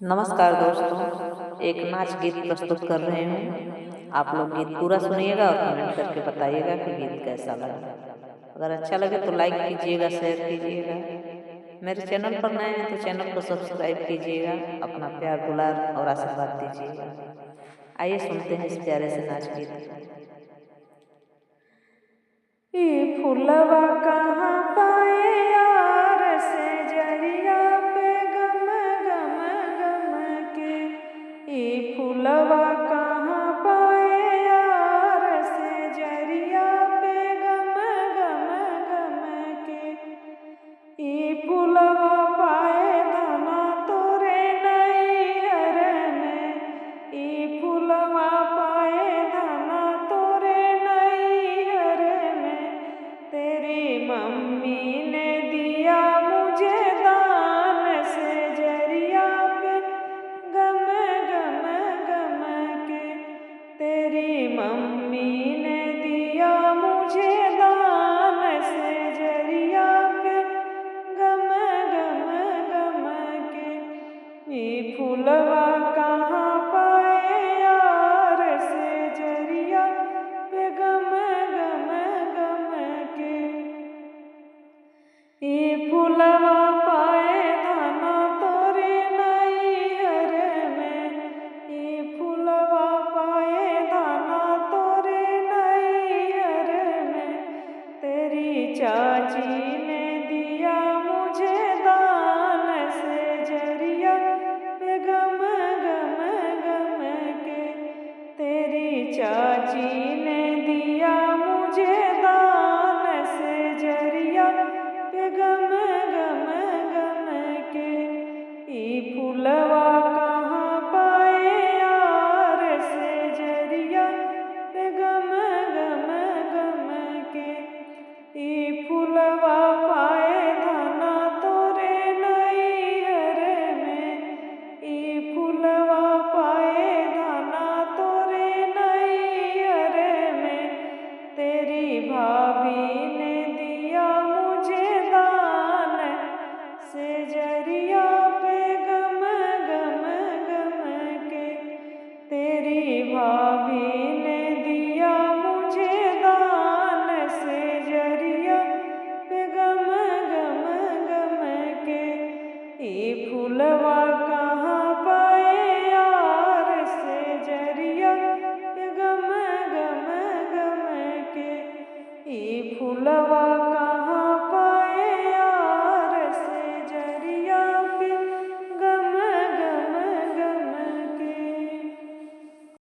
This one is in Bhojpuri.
नमस्कार दोस्तों, एक नाच गीत प्रस्तुत कर रहे हूँ। आप लोग गीत पूरा सुनिएगा और कमेंट करके बताइएगा कि गीत कैसा लगा। अगर अच्छा लगे तो लाइक कीजिएगा, शेयर कीजिएगा। मेरे चैनल पर नए हैं तो चैनल को सब्सक्राइब कीजिएगा। अपना प्यार दुलार और आशीर्वाद दीजिएगा। आइए सुनते हैं इस प्यारे से नाच गीत। ई फुलवा कहाँ पाए यार से जरिया पे गम गम गम के। ई फुलवा कहाँ पाए यार से जरिया पे गम गम गम के। ई फुलवा पाए धना तोरे नैहर में। ई फुलवा पाए धना तोरे नैहर में। तेरी मम्मी ने दिया मुझे दान से जरिया पे गम गम गम के। तेरी मम्मी ने दिया मुझे दान से जरिया पे गम गम गम के। ई फुलवा कहाँ पाए यार से जरिया पे गम गम गम के। ई फुलवा पाए धना तोरे नैहर में। ई फुलवा पाए धना तोरे नैहर में। तेरी चाची ने दिया मुझे दान से जरिया पे गम गम गम के। तेरी चाची ने दिया मुझे दान से जरिया पे गम गम गम के। ई फुलवा कहाँ पाए यार से जरिया पे गम गम गम के। ई फुलवा पाए धना तोरे नैहर में। ई फुलवा पाए धना तोरे नैहर में। तेरी भाभी ने दिया मुझे दान से जरिया पे गम गम गम के। तेरी भाभी ने दिया मुझे दान से जरिया पे गम गम गम के। ई फुलवा का